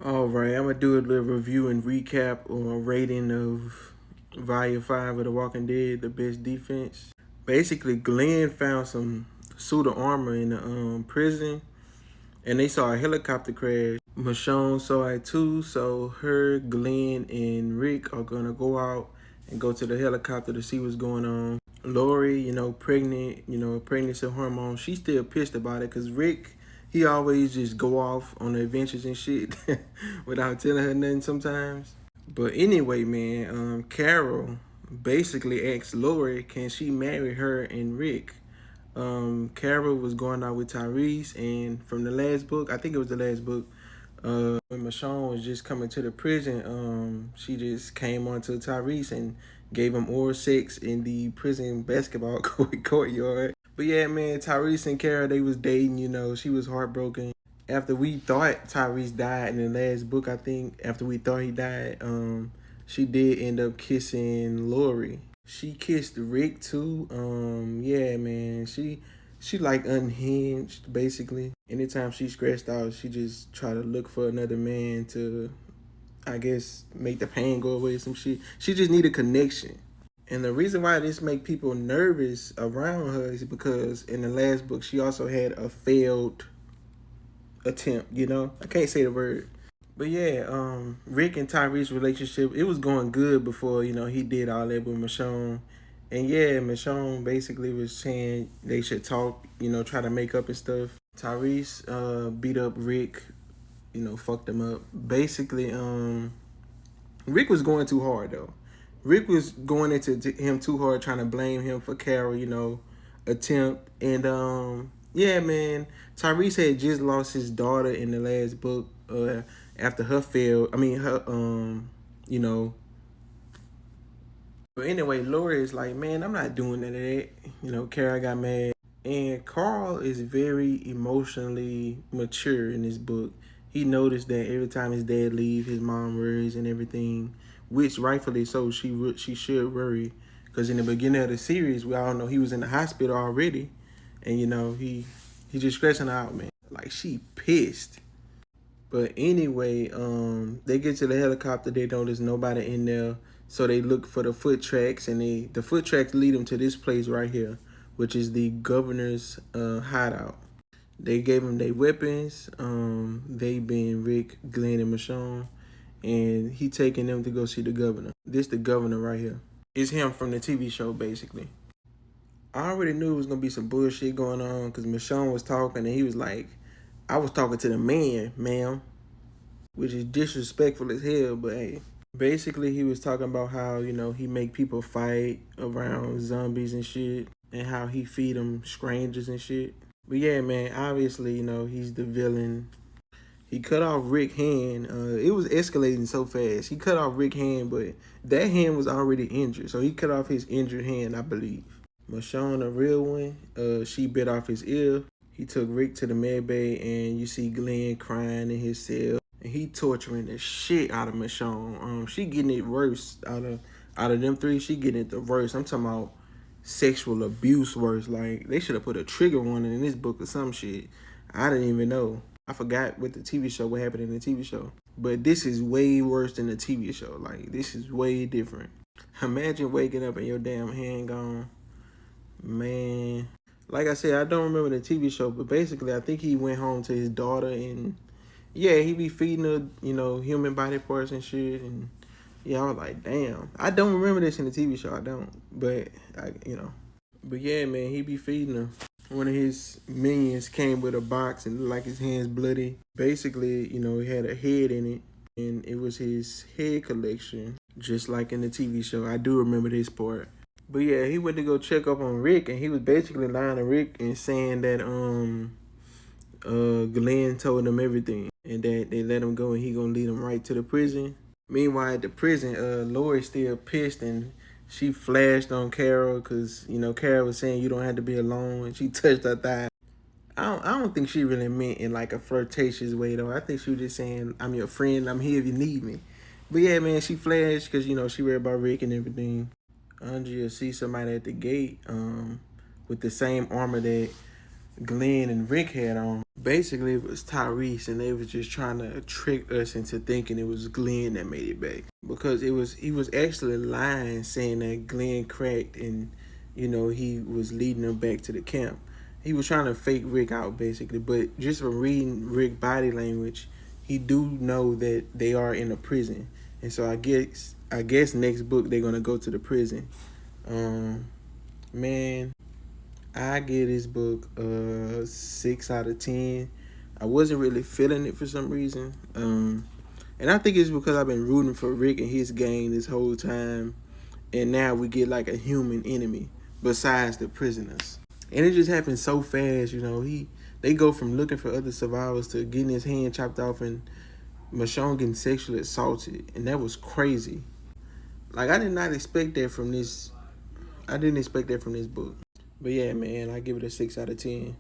All right, I'm gonna do a little review and recap or rating of Volume 5 of The Walking Dead, the best defense. Basically, Glenn found some suit of armor in the prison, and they saw a helicopter crash. Michonne saw it too, so her, Glenn, and Rick are gonna go out and go to the helicopter to see what's going on. Lori, pregnant, pregnancy hormone. She's still pissed about it because Rick, he always just go off on the adventures and shit without telling her nothing sometimes. But anyway, man, Carol basically asked Lori, can she marry her and Rick? Carol was going out with Tyrese, and from the last book, I think it was the last book, when Michonne was just coming to the prison, she just came onto Tyrese and gave him oral sex in the prison basketball courtyard. But yeah, man, Tyrese and Carol, they was dating, she was heartbroken. After we thought Tyrese died in the last book, I think, after we thought he died, she did end up kissing Lori. She kissed Rick too. Yeah, man, she like unhinged basically. Anytime she stressed out, she just try to look for another man to, I guess, make the pain go away. Some shit. She just need a connection. And the reason why this make people nervous around her is because in the last book she also had a failed attempt. I can't say the word. But yeah, Rick and Tyrese's relationship, it was going good before, he did all that with Michonne. And yeah, Michonne basically was saying they should talk, try to make up and stuff. Tyrese beat up Rick, fucked him up. Basically, Rick was going too hard though. Rick was going into him too hard, trying to blame him for Carol, attempt. And yeah, man, Tyrese had just lost his daughter in the last book. After her failed, I mean her, you know. But anyway, Lori is like, man, I'm not doing none of that. Carol got mad, and Carl is very emotionally mature in this book. He noticed that every time his dad leave, his mom worries and everything, which rightfully so. She should worry, because in the beginning of the series, we all know he was in the hospital already, and he just stressing out, man. Like she pissed. But anyway, they get to the helicopter. They know there's nobody in there, so they look for the foot tracks, and the foot tracks lead them to this place right here, which is the governor's hideout. They gave him their weapons. They being Rick, Glenn, and Michonne, and he taking them to go see the governor. This the governor right here. It's him from the TV show, basically. I already knew it was gonna be some bullshit going on because Michonne was talking, and he was like, "I was talking to the man, ma'am," which is disrespectful as hell, but hey. Basically, he was talking about how, he make people fight around zombies and shit, and how he feed them strangers and shit. But yeah, man, obviously, he's the villain. He cut off Rick's hand. It was escalating so fast. He cut off Rick's hand, but that hand was already injured. So he cut off his injured hand, I believe. Michonne, the real one, she bit off his ear. He took Rick to the med bay, and you see Glenn crying in his cell. And he torturing the shit out of Michonne. She getting it worse out of them three. She getting it the worst. I'm talking about sexual abuse worse. Like they should have put a trigger warning in this book or some shit. I didn't even know. I forgot what the TV show, what happened in the TV show. But this is way worse than the TV show. Like this is way different. Imagine waking up and your damn hand gone. Man. Like I said, I don't remember the TV show, but basically I think he went home to his daughter, and yeah, he be feeding her, human body parts and shit. And yeah, I was like, damn. I don't remember this in the TV show. I don't. But, But yeah, man, he be feeding her. One of his minions came with a box and looked like his hands bloody. Basically, he had a head in it. And it was his head collection, just like in the TV show. I do remember this part. But yeah, he went to go check up on Rick, and he was basically lying to Rick and saying that Glenn told him everything, and that they let him go, and he gonna lead him right to the prison. Meanwhile, at the prison, Lori's still pissed, and she flashed on Carol because Carol was saying you don't have to be alone, and she touched her thigh. I don't think she really meant in like a flirtatious way though. I think she was just saying, "I'm your friend. I'm here if you need me." But yeah, man, she flashed because she read about Rick and everything. Andrea see somebody at the gate with the same armor that Glenn and Rick had on. Basically, it was Tyrese, and they was just trying to trick us into thinking it was Glenn that made it back, because he was actually lying, saying that Glenn cracked and he was leading them back to the camp. He was trying to fake Rick out basically, but just from reading Rick body language, he do know that they are in a prison, and so I guess next book they're gonna go to the prison. Man, I give this book a 6 out of 10. I wasn't really feeling it for some reason, and I think it's because I've been rooting for Rick and his gang this whole time, and now we get like a human enemy besides the prisoners, and it just happened so fast. They go from looking for other survivors to getting his hand chopped off and Michonne getting sexually assaulted, and that was crazy. Like I did not expect that from this. I didn't expect that from this book. But yeah, man, I give it a 6 out of 10.